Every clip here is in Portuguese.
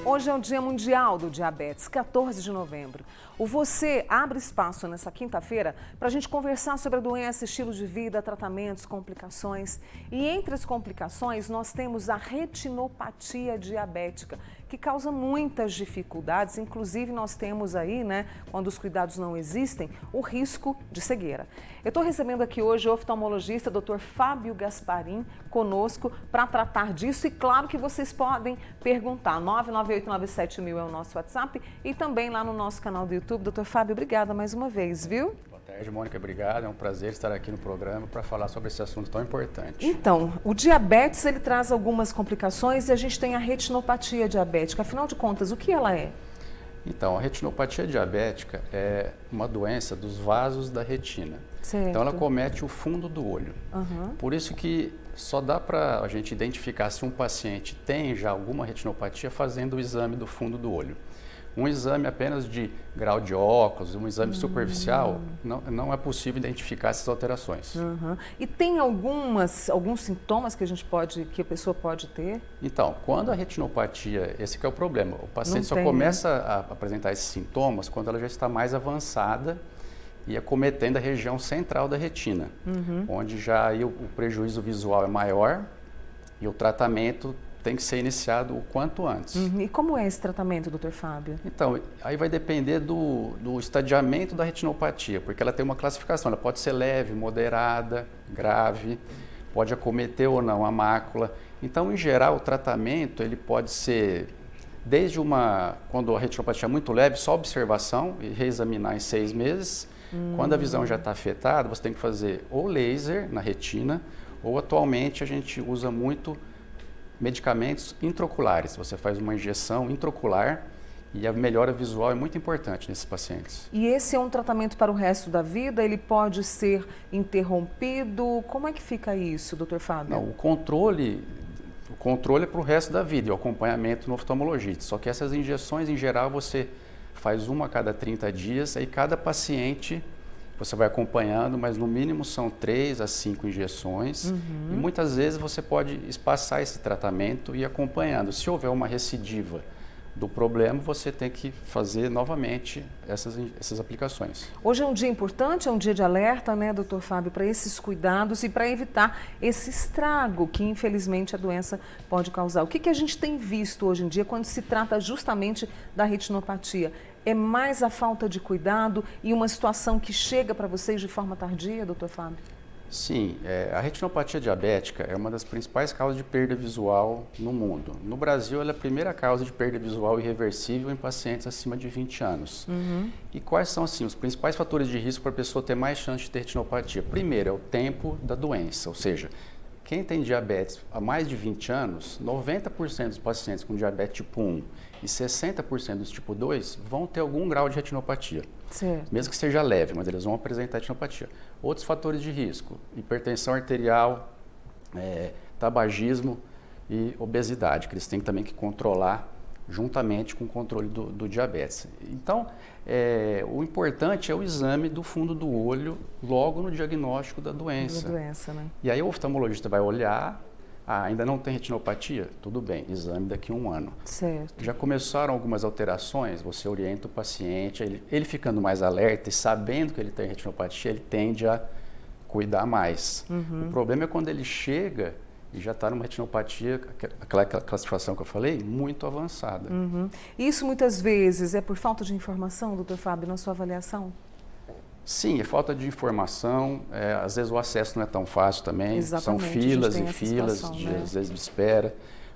Hoje é o Dia Mundial do Diabetes, 14 de novembro. O Você abre espaço nessa quinta-feira para a gente conversar sobre a doença, estilo de vida, tratamentos, complicações. E entre as complicações, nós temos a retinopatia diabética, que causa muitas dificuldades. Inclusive, nós temos aí, quando os cuidados não existem, o risco de cegueira. Eu estou recebendo aqui hoje o oftalmologista Dr. Fábio Gasparim conosco para tratar disso. E claro que vocês podem perguntar. 99897.000 é o nosso WhatsApp e também lá no nosso canal do YouTube. Doutor Fábio, obrigada mais uma vez, viu? Boa tarde, Mônica, obrigado. É um prazer estar aqui no programa para falar sobre esse assunto tão importante. Então, o diabetes, ele traz algumas complicações e a gente tem a retinopatia diabética. Afinal de contas, o que ela é? Então, a retinopatia diabética é uma doença dos vasos da retina. Certo. Então, ela comete o fundo do olho. Por isso que só dá para a gente identificar se um paciente tem já alguma retinopatia fazendo o exame do fundo do olho. Um exame apenas de grau de óculos, um exame superficial, não é possível identificar essas alterações. E tem alguns sintomas que a pessoa pode ter? Então, quando a retinopatia, esse que é o problema, o paciente só começa a apresentar esses sintomas quando ela já está mais avançada e acometendo a região central da retina, onde já aí o prejuízo visual é maior e o tratamento tem que ser iniciado o quanto antes. E como é esse tratamento, doutor Fábio? Então, aí vai depender do estadiamento da retinopatia, porque ela tem uma classificação, ela pode ser leve, moderada, grave, pode acometer ou não a mácula. Então, em geral, o tratamento ele pode ser desde quando a retinopatia é muito leve, só observação e reexaminar em 6 meses. Quando a visão já está afetada, você tem que fazer ou laser na retina, ou atualmente a gente usa muito medicamentos intraoculares. Você faz uma injeção intraocular e a melhora visual é muito importante nesses pacientes. E esse é um tratamento para o resto da vida? Ele pode ser interrompido? Como é que fica isso, doutor Fábio? Não, o controle é para o resto da vida e o acompanhamento no oftalmologista. Só que essas injeções, em geral, você faz uma a cada 30 dias, aí cada paciente você vai acompanhando, mas no mínimo são 3 a 5 injeções e muitas vezes você pode espaçar esse tratamento e ir acompanhando. Se houver uma recidiva do problema, você tem que fazer novamente essas aplicações. Hoje é um dia importante, é um dia de alerta, doutor Fábio, para esses cuidados e para evitar esse estrago que infelizmente a doença pode causar. O que a gente tem visto hoje em dia quando se trata justamente da retinopatia? É mais a falta de cuidado e uma situação que chega para vocês de forma tardia, doutor Fábio? Sim, a retinopatia diabética é uma das principais causas de perda visual no mundo. No Brasil, ela é a primeira causa de perda visual irreversível em pacientes acima de 20 anos. E quais são, assim, os principais fatores de risco para a pessoa ter mais chance de ter retinopatia? Primeiro, é o tempo da doença, ou seja, quem tem diabetes há mais de 20 anos, 90% dos pacientes com diabetes tipo 1 e 60% dos tipo 2 vão ter algum grau de retinopatia. Certo. Mesmo que seja leve, mas eles vão apresentar retinopatia. Outros fatores de risco, hipertensão arterial, tabagismo e obesidade, que eles têm também que controlar juntamente com o controle do diabetes. Então, o importante é o exame do fundo do olho logo no diagnóstico da doença. E aí o oftalmologista vai olhar, ainda não tem retinopatia? Tudo bem, exame daqui a 1 ano. Certo. Já começaram algumas alterações, você orienta o paciente, ele ficando mais alerta e sabendo que ele tem retinopatia, ele tende a cuidar mais. O problema é quando ele chega e já está numa retinopatia, aquela classificação que eu falei, muito avançada. Isso muitas vezes é por falta de informação, doutor Fábio, na sua avaliação? Sim, é falta de informação, às vezes o acesso não é tão fácil também, Exatamente, são filas e filas, situação, às vezes de espera,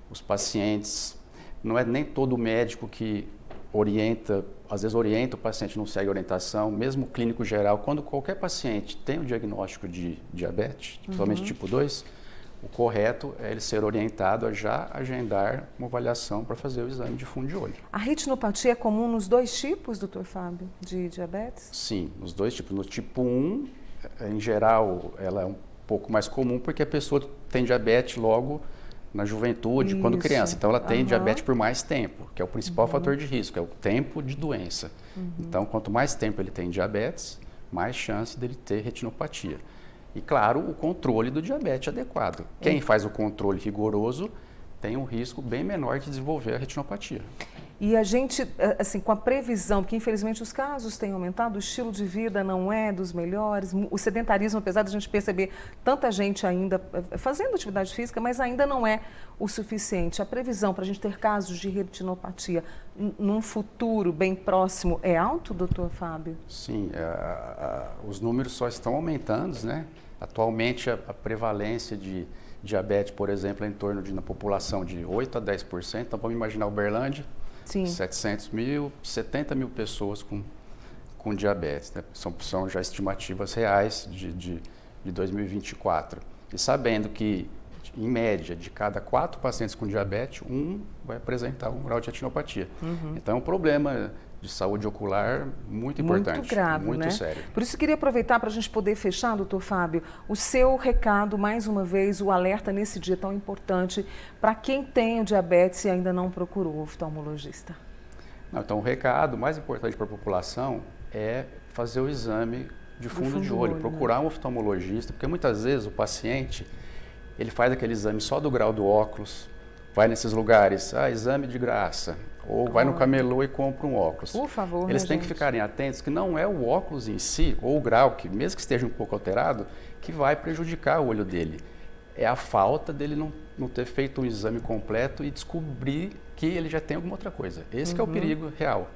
os pacientes, não é nem todo médico que orienta, às vezes orienta, o paciente não segue a orientação, mesmo o clínico geral, quando qualquer paciente tem o diagnóstico de diabetes, principalmente tipo 2, o correto é ele ser orientado a já agendar uma avaliação para fazer o exame de fundo de olho. A retinopatia é comum nos 2 tipos, doutor Fábio, de diabetes? Sim, nos 2 tipos. No tipo 1, em geral, ela é um pouco mais comum porque a pessoa tem diabetes logo na juventude, quando criança. Então, ela tem diabetes por mais tempo, que é o principal fator de risco, é o tempo de doença. Então, quanto mais tempo ele tem diabetes, mais chance dele ter retinopatia. E, claro, o controle do diabetes adequado. Quem faz o controle rigoroso tem um risco bem menor de desenvolver a retinopatia. E a gente, assim, com a previsão, que infelizmente os casos têm aumentado, o estilo de vida não é dos melhores, o sedentarismo, apesar de a gente perceber tanta gente ainda fazendo atividade física, mas ainda não é o suficiente. A previsão para a gente ter casos de retinopatia num futuro bem próximo é alto, doutor Fábio? Sim, os números só estão aumentando, né? Atualmente a prevalência de diabetes, por exemplo, é em torno de, na população, de 8 a 10%. Então vamos imaginar Uberlândia, sim, 700 mil, 70 mil pessoas com diabetes, né? São já estimativas reais de 2024. E sabendo que, em média, de cada 4 pacientes com diabetes, um vai apresentar um grau de retinopatia. Então é um problema de saúde ocular muito importante, muito grave, muito né? sério. Por isso eu queria aproveitar para a gente poder fechar, doutor Fábio, o seu recado, mais uma vez, o alerta nesse dia tão importante para quem tem o diabetes e ainda não procurou o oftalmologista. Então o recado mais importante para a população é fazer o exame de fundo de olho, procurar um oftalmologista, porque muitas vezes o paciente ele faz aquele exame só do grau do óculos, vai nesses lugares, exame de graça, ou vai no camelô e compra um óculos. Por favor, eles têm que ficarem atentos que não é o óculos em si, ou o grau, que mesmo que esteja um pouco alterado, que vai prejudicar o olho dele. É a falta dele não ter feito um exame completo e descobrir que ele já tem alguma outra coisa. Esse que é o perigo real,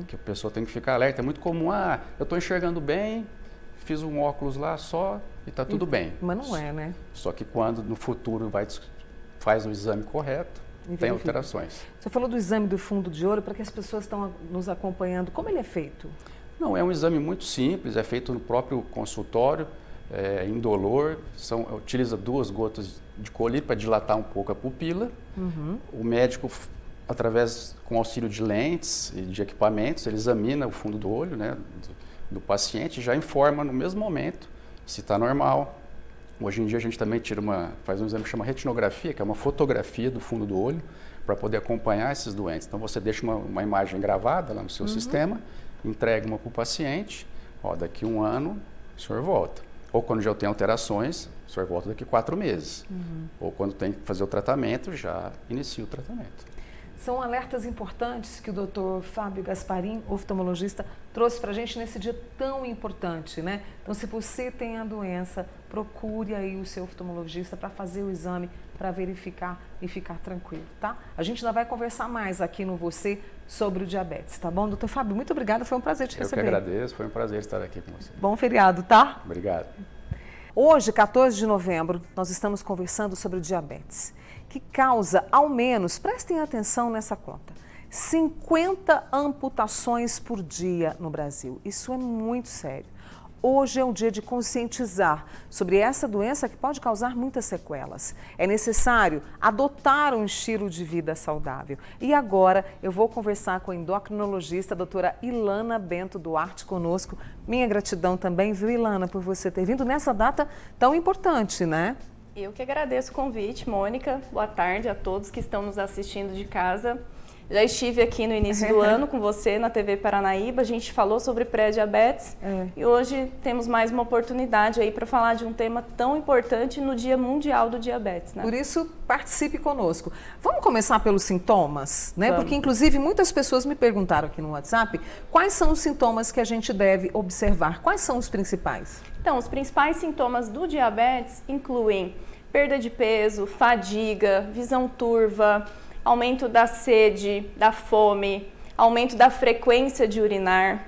que a pessoa tem que ficar alerta. É muito comum, eu estou enxergando bem, fiz um óculos lá só e está tudo bem. Mas não é, né? Só que quando no futuro faz o exame correto, tem alterações. Você falou do exame do fundo de olho, para que as pessoas estão nos acompanhando. Como ele é feito? Não, é um exame muito simples, é feito no próprio consultório, indolor, utiliza 2 gotas de colírio para dilatar um pouco a pupila. O médico, com auxílio de lentes e de equipamentos, ele examina o fundo do olho, né, do paciente e já informa no mesmo momento se está normal. Hoje em dia a gente também faz um exame que chama retinografia, que é uma fotografia do fundo do olho para poder acompanhar esses doentes. Então você deixa uma imagem gravada lá no seu sistema, entrega uma para o paciente, daqui 1 ano o senhor volta. Ou quando já tem alterações, o senhor volta daqui 4 meses. Ou quando tem que fazer o tratamento, já inicia o tratamento. São alertas importantes que o doutor Fábio Gasparim, oftalmologista, trouxe para a gente nesse dia tão importante, né? Então, se você tem a doença, procure aí o seu oftalmologista para fazer o exame, para verificar e ficar tranquilo, tá? A gente ainda vai conversar mais aqui no Você sobre o diabetes, tá bom? Doutor Fábio, muito obrigada, foi um prazer te receber. Eu que agradeço, foi um prazer estar aqui com você. Bom feriado, tá? Obrigado. Hoje, 14 de novembro, nós estamos conversando sobre o diabetes, que causa, ao menos, prestem atenção nessa conta, 50 amputações por dia no Brasil. Isso é muito sério. Hoje é um dia de conscientizar sobre essa doença que pode causar muitas sequelas. É necessário adotar um estilo de vida saudável. E agora eu vou conversar com a endocrinologista, a doutora Ilana Bento Duarte, conosco. Minha gratidão também, viu, Ilana, por você ter vindo nessa data tão importante, né? Eu que agradeço o convite, Mônica. Boa tarde a todos que estão nos assistindo de casa. Já estive aqui no início do ano com você na TV Paranaíba, a gente falou sobre pré-diabetes e hoje temos mais uma oportunidade aí para falar de um tema tão importante no Dia Mundial do Diabetes, né? Por isso, participe conosco. Vamos começar pelos sintomas, né? Porque, inclusive, muitas pessoas me perguntaram aqui no WhatsApp quais são os sintomas que a gente deve observar, quais são os principais? Então, os principais sintomas do diabetes incluem perda de peso, fadiga, visão turva, aumento da sede, da fome, aumento da frequência de urinar.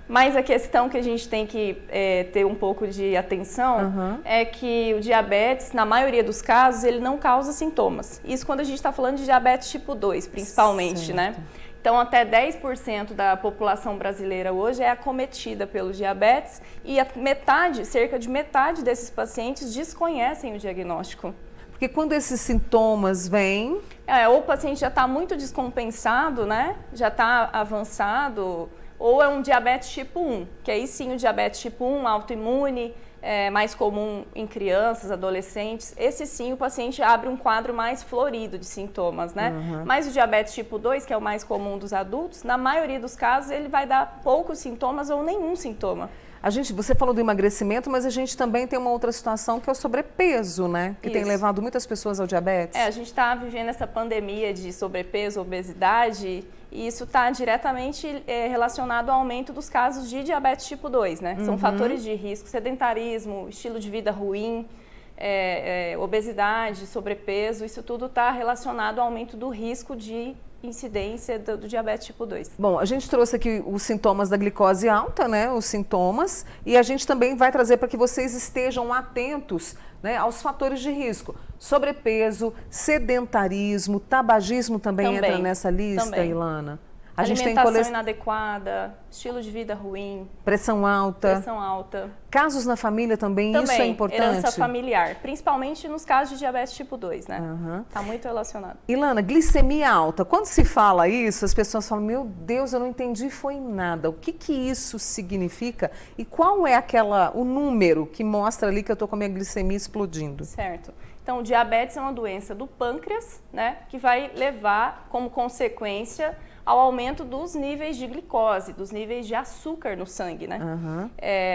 Mas a questão que a gente tem que ter um pouco de atenção é que o diabetes, na maioria dos casos, ele não causa sintomas. Isso quando a gente está falando de diabetes tipo 2, principalmente, né? Então, até 10% da população brasileira hoje é acometida pelo diabetes e cerca de metade desses pacientes desconhecem o diagnóstico. Porque quando esses sintomas vêm... ou o paciente já está muito descompensado, né? Já está avançado, ou é um diabetes tipo 1, que aí sim o diabetes tipo 1, autoimune, é mais comum em crianças, adolescentes. Esse sim o paciente abre um quadro mais florido de sintomas, né? Mas o diabetes tipo 2, que é o mais comum dos adultos, na maioria dos casos ele vai dar poucos sintomas ou nenhum sintoma. Você falou do emagrecimento, mas a gente também tem uma outra situação que é o sobrepeso, né? Que tem levado muitas pessoas ao diabetes. A gente está vivendo essa pandemia de sobrepeso, obesidade, e isso está diretamente relacionado ao aumento dos casos de diabetes tipo 2, né? São fatores de risco, sedentarismo, estilo de vida ruim, obesidade, sobrepeso, isso tudo está relacionado ao aumento do risco de incidência do diabetes tipo 2. Bom, a gente trouxe aqui os sintomas da glicose alta, né? Os sintomas, e a gente também vai trazer para que vocês estejam atentos, né, aos fatores de risco. Sobrepeso, sedentarismo, tabagismo também entra nessa lista, Ilana? Alimentação inadequada, estilo de vida ruim. Pressão alta. Pressão alta. Casos na família também, isso é importante? Herança familiar, principalmente nos casos de diabetes tipo 2, né? Está muito relacionado. Ilana, glicemia alta. Quando se fala isso, as pessoas falam, meu Deus, eu não entendi, foi nada. O que isso significa? E qual é o número que mostra ali que eu estou com a minha glicemia explodindo? Certo. Então, o diabetes é uma doença do pâncreas, né? Que vai levar como consequência ao aumento dos níveis de glicose, dos níveis de açúcar no sangue, né?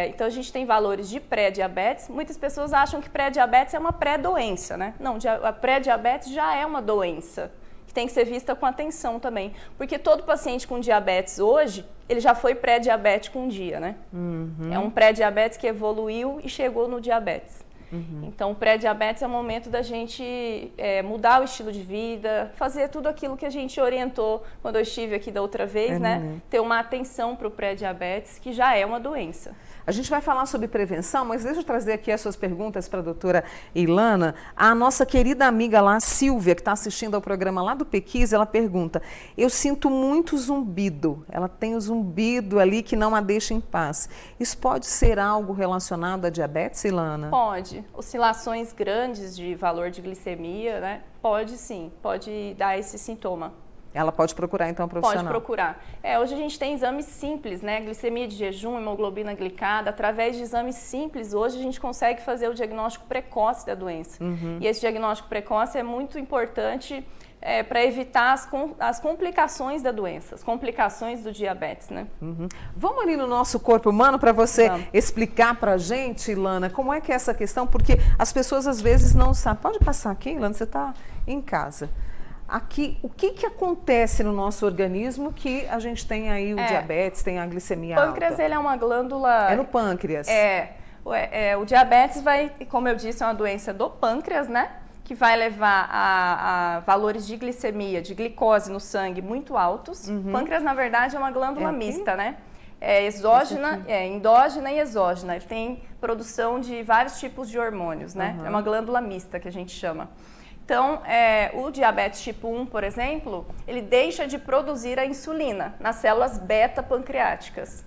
Então, a gente tem valores de pré-diabetes. Muitas pessoas acham que pré-diabetes é uma pré-doença, né? Não, a pré-diabetes já é uma doença, que tem que ser vista com atenção também. Porque todo paciente com diabetes hoje, ele já foi pré-diabético um dia, né? É um pré-diabetes que evoluiu e chegou no diabetes. Então, o pré-diabetes é o momento da gente mudar o estilo de vida, fazer tudo aquilo que a gente orientou quando eu estive aqui da outra vez, né? Ter uma atenção para o pré-diabetes, que já é uma doença. A gente vai falar sobre prevenção, mas deixa eu trazer aqui as suas perguntas para a doutora Ilana. A nossa querida amiga lá, Silvia, que está assistindo ao programa lá do Pequis, ela pergunta, eu sinto muito zumbido, ela tem o zumbido ali que não a deixa em paz. Isso pode ser algo relacionado à diabetes, Ilana? Pode. Oscilações grandes de valor de glicemia, né? Pode sim, pode dar esse sintoma. Ela pode procurar, então, um profissional? Pode procurar. Hoje a gente tem exames simples, né? Glicemia de jejum, hemoglobina glicada. Através de exames simples, hoje a gente consegue fazer o diagnóstico precoce da doença. E esse diagnóstico precoce é muito importante para evitar as complicações da doença, as complicações do diabetes, né? Vamos ali no nosso corpo humano para você explicar para a gente, Ilana, como é que é essa questão, porque as pessoas às vezes não sabem. Pode passar aqui, Ilana, você está em casa. Aqui, o que acontece no nosso organismo que a gente tem aí o diabetes, tem a glicemia alta? O pâncreas, ele é uma glândula... É no pâncreas. O diabetes como eu disse, é uma doença do pâncreas, né? Que vai levar a valores de glicemia, de glicose no sangue muito altos. O pâncreas, na verdade, é uma glândula mista, né? Exógena, endógena e exógena. Ele tem produção de vários tipos de hormônios, né? É uma glândula mista que a gente chama. Então, o diabetes tipo 1, por exemplo, ele deixa de produzir a insulina nas células beta-pancreáticas.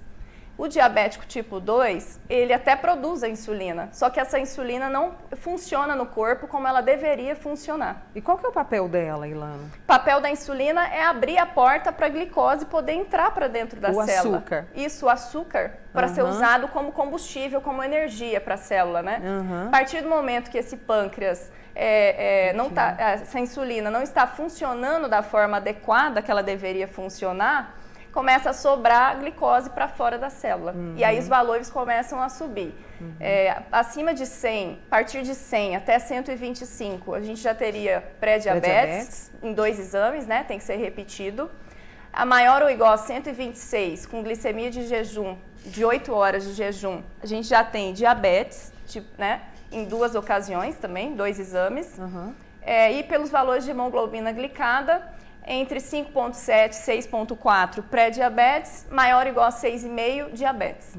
O diabético tipo 2, ele até produz a insulina, só que essa insulina não funciona no corpo como ela deveria funcionar. E qual que é o papel dela, Ilana? O papel da insulina é abrir a porta para a glicose poder entrar para dentro da célula. O açúcar. Isso, o açúcar, para ser usado como combustível, como energia para a célula, né? A partir do momento que esse pâncreas, essa insulina não está funcionando da forma adequada que ela deveria funcionar, começa a sobrar glicose para fora da célula. E aí os valores começam a subir. Acima de 100, a partir de 100 até 125, a gente já teria pré-diabetes em 2 exames, né? Tem que ser repetido. A maior ou igual a 126, com glicemia de jejum, de 8 horas de jejum, a gente já tem diabetes, né? Em 2 ocasiões também, 2 exames. E pelos valores de hemoglobina glicada, entre 5,7 e 6,4 pré-diabetes, maior ou igual a 6,5 diabetes.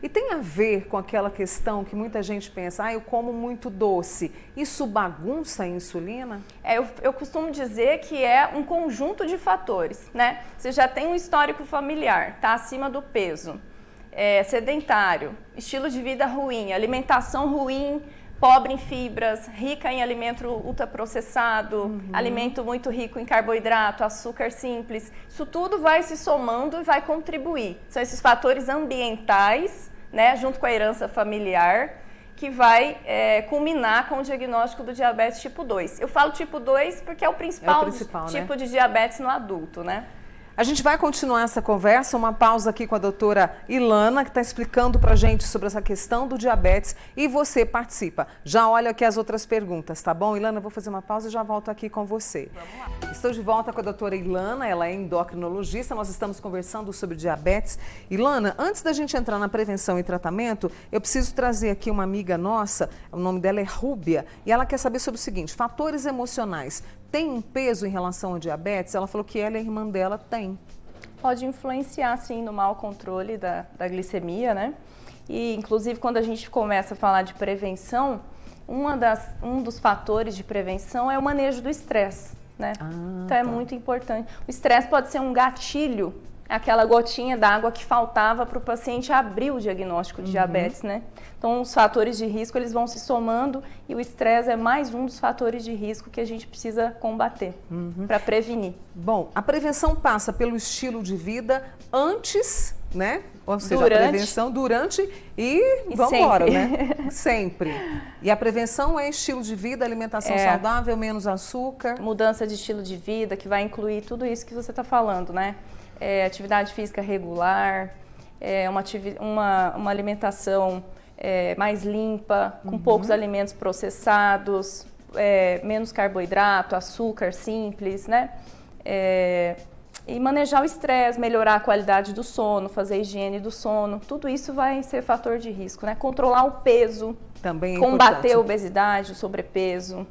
E tem a ver com aquela questão que muita gente pensa, eu como muito doce, isso bagunça a insulina? Eu costumo dizer que é um conjunto de fatores, né? Você já tem um histórico familiar, está acima do peso, sedentário, estilo de vida ruim, alimentação ruim, pobre em fibras, rica em alimento ultraprocessado, alimento muito rico em carboidrato, açúcar simples. Isso tudo vai se somando e vai contribuir. São esses fatores ambientais, né, junto com a herança familiar, que vai culminar com o diagnóstico do diabetes tipo 2. Eu falo tipo 2 porque é o principal tipo de diabetes no adulto, né? A gente vai continuar essa conversa, uma pausa aqui com a doutora Ilana, que está explicando para a gente sobre essa questão do diabetes, e você participa. Já olha aqui as outras perguntas, tá bom? Ilana, eu vou fazer uma pausa e já volto aqui com você. Vamos lá. Estou de volta com a doutora Ilana, ela é endocrinologista, nós estamos conversando sobre diabetes. Ilana, antes da gente entrar na prevenção e tratamento, eu preciso trazer aqui uma amiga nossa, o nome dela é Rúbia, e ela quer saber sobre o seguinte: fatores emocionais tem um peso em relação ao diabetes? Ela falou que ela e a irmã dela têm. Pode influenciar, sim, no mau controle da glicemia, né? E, inclusive, quando a gente começa a falar de prevenção, um dos fatores de prevenção é o manejo do estresse, né? Então, é muito importante. O estresse pode ser um gatilho, aquela gotinha d'água que faltava para o paciente abrir o diagnóstico de diabetes, né? Então, os fatores de risco, eles vão se somando e o estresse é mais um dos fatores de risco que a gente precisa combater para prevenir. Bom, a prevenção passa pelo estilo de vida antes, né? Ou seja, a prevenção durante e vamos embora, né? Sempre. E a prevenção é estilo de vida, alimentação saudável, menos açúcar. Mudança de estilo de vida, que vai incluir tudo isso que você está falando, né? Atividade física regular, uma alimentação mais limpa, com poucos alimentos processados, menos carboidrato, açúcar simples, né? E manejar o estresse, melhorar a qualidade do sono, fazer higiene do sono, tudo isso vai ser fator de risco, né? Controlar o peso, também é combater importante. a obesidade, o sobrepeso.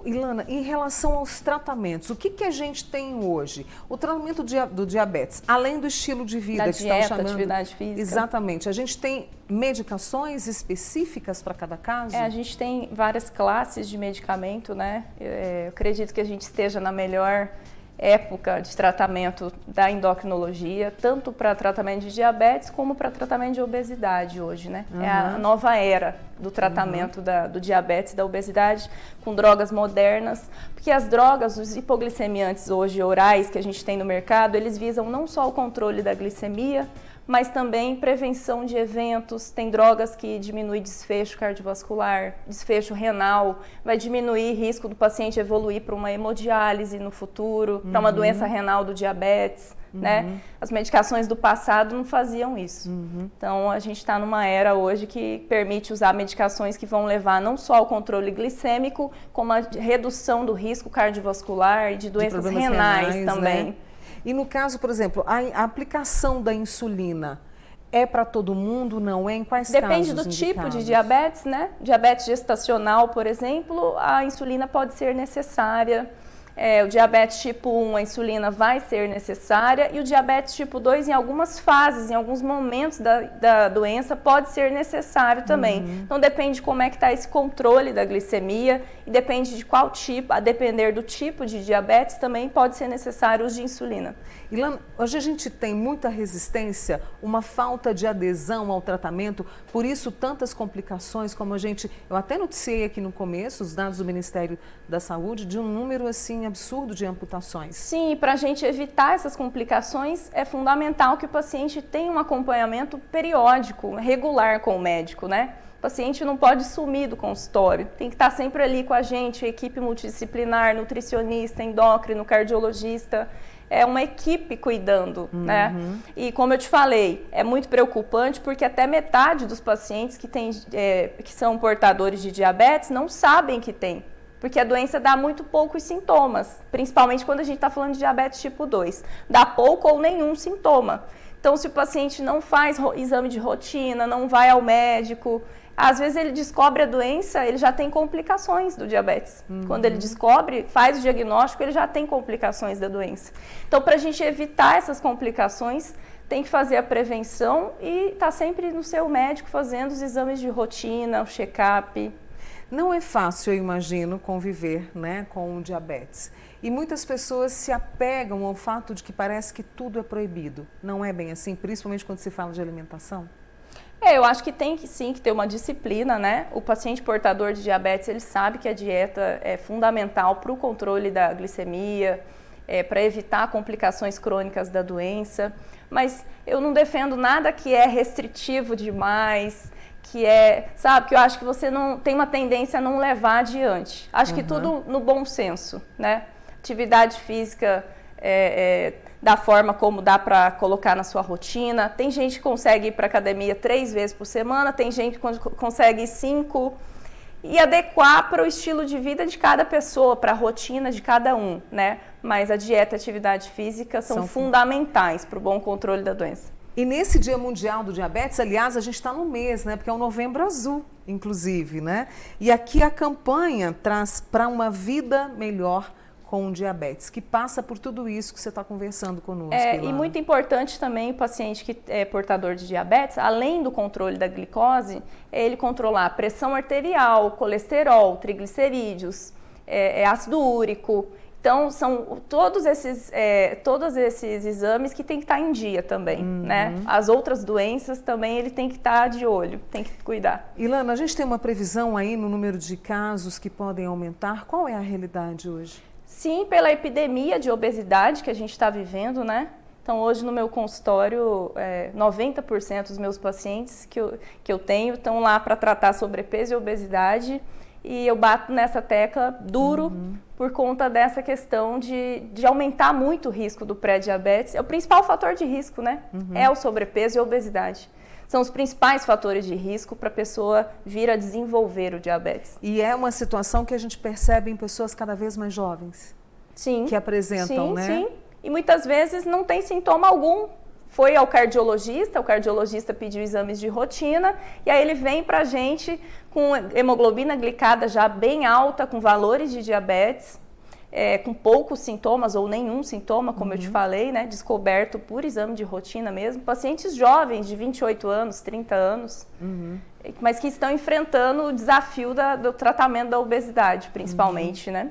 Ilana, em relação aos tratamentos, o que a gente tem hoje? O tratamento do diabetes, além do estilo de vida da que dieta, estão chamando... atividade física. Exatamente. A gente tem medicações específicas para cada caso? A gente tem várias classes de medicamento, né? Eu acredito que a gente esteja na melhor época de tratamento da endocrinologia, tanto para tratamento de diabetes como para tratamento de obesidade hoje, né? É a nova era do tratamento do diabetes e da obesidade com drogas modernas, porque as drogas, os hipoglicemiantes hoje orais que a gente tem no mercado, eles visam não só o controle da glicemia, mas também prevenção de eventos. Tem drogas que diminuem desfecho cardiovascular, desfecho renal, vai diminuir risco do paciente evoluir para uma hemodiálise no futuro, para uma doença renal do diabetes, né? As medicações do passado não faziam isso. Então, a gente está numa era hoje que permite usar medicações que vão levar não só ao controle glicêmico, como a redução do risco cardiovascular e de doenças renais também. Né? E no caso, por exemplo, a aplicação da insulina é para todo mundo, não é? Em quais casos Depende do tipo de diabetes, né? Diabetes gestacional, por exemplo, a insulina pode ser necessária. O diabetes tipo 1, a insulina vai ser necessária, e o diabetes tipo 2, em algumas fases, em alguns momentos da doença, pode ser necessário também. Então, depende de como é que está esse controle da glicemia e depende de qual tipo, a depender do tipo de diabetes, também pode ser necessário o uso de insulina. Ilana, hoje a gente tem muita resistência, uma falta de adesão ao tratamento, por isso tantas complicações, como eu até noticiei aqui no começo, os dados do Ministério da Saúde, de um número assim absurdo de amputações. Sim, para a gente evitar essas complicações, é fundamental que o paciente tenha um acompanhamento periódico, regular com o médico, né? O paciente não pode sumir do consultório, tem que estar sempre ali com a gente, a equipe multidisciplinar, nutricionista, endócrino, cardiologista, é uma equipe cuidando, né? E como eu te falei, é muito preocupante porque até metade dos pacientes que são portadores de diabetes não sabem que tem. Porque a doença dá muito poucos sintomas, principalmente quando a gente está falando de diabetes tipo 2. Dá pouco ou nenhum sintoma. Então, se o paciente não faz exame de rotina, não vai ao médico, às vezes ele descobre a doença, ele já tem complicações do diabetes. Quando ele descobre, faz o diagnóstico, ele já tem complicações da doença. Então, para a gente evitar essas complicações, tem que fazer a prevenção e estar sempre no seu médico fazendo os exames de rotina, o check-up. Não é fácil, eu imagino, conviver, né, com o diabetes. E muitas pessoas se apegam ao fato de que parece que tudo é proibido. Não é bem assim, principalmente quando se fala de alimentação? Eu acho que tem que sim que ter uma disciplina, né? O paciente portador de diabetes, ele sabe que a dieta é fundamental para o controle da glicemia, para evitar complicações crônicas da doença. Mas eu não defendo nada que é restritivo demais, que eu acho que você não tem uma tendência a não levar adiante. Acho que tudo no bom senso, né? Atividade física da forma como dá para colocar na sua rotina. Tem gente que consegue ir para academia 3 vezes por semana, tem gente que consegue 5, e adequar para o estilo de vida de cada pessoa, para a rotina de cada um, né? Mas a dieta e a atividade física são fundamentais para o bom controle da doença. E nesse Dia Mundial do Diabetes, aliás, a gente está no mês, né? Porque é o Novembro Azul, inclusive, né? E aqui a campanha traz para uma vida melhor com o diabetes, que passa por tudo isso que você está conversando conosco. E muito importante também o paciente que é portador de diabetes, além do controle da glicose, é ele controlar a pressão arterial, colesterol, triglicerídeos, ácido úrico. Então, são todos esses exames que tem que estar em dia também, né? As outras doenças também ele tem que estar de olho, tem que cuidar. Ilana, a gente tem uma previsão aí no número de casos que podem aumentar. Qual é a realidade hoje? Sim, pela epidemia de obesidade que a gente está vivendo, né? Então, hoje no meu consultório, 90% dos meus pacientes que eu tenho estão lá para tratar sobrepeso e obesidade. E eu bato nessa tecla duro por conta dessa questão de aumentar muito o risco do pré-diabetes. É o principal fator de risco, né? É o sobrepeso e a obesidade. São os principais fatores de risco para a pessoa vir a desenvolver o diabetes. E é uma situação que a gente percebe em pessoas cada vez mais jovens. Sim. Que apresentam, né? Sim. E muitas vezes não tem sintoma algum. Foi ao cardiologista, o cardiologista pediu exames de rotina e aí ele vem para a gente com hemoglobina glicada já bem alta, com valores de diabetes, com poucos sintomas ou nenhum sintoma, como eu te falei, né, descoberto por exame de rotina mesmo. Pacientes jovens de 28 anos, 30 anos, mas que estão enfrentando o desafio do tratamento da obesidade, principalmente, né?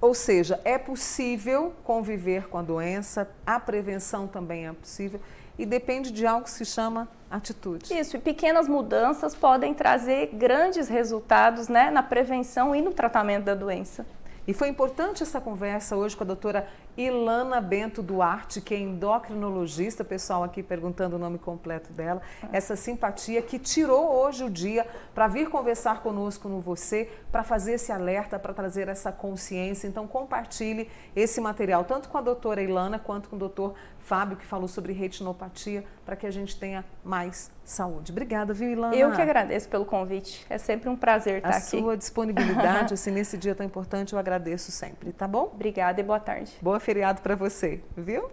Ou seja, é possível conviver com a doença, a prevenção também é possível e depende de algo que se chama atitude. Isso, e pequenas mudanças podem trazer grandes resultados, né, na prevenção e no tratamento da doença. E foi importante essa conversa hoje com a doutora Ilana Bento Duarte, que é endocrinologista, pessoal aqui perguntando o nome completo dela, essa simpatia que tirou hoje o dia para vir conversar conosco no Você, para fazer esse alerta, para trazer essa consciência. Então compartilhe esse material, tanto com a doutora Ilana quanto com o doutor Fábio, que falou sobre retinopatia, para que a gente tenha mais saúde. Obrigada, viu, Ilana? Eu que agradeço pelo convite. É sempre um prazer estar aqui. A sua disponibilidade, assim, nesse dia tão importante, eu agradeço sempre, tá bom? Obrigada e boa tarde. Boa feriado para você, viu?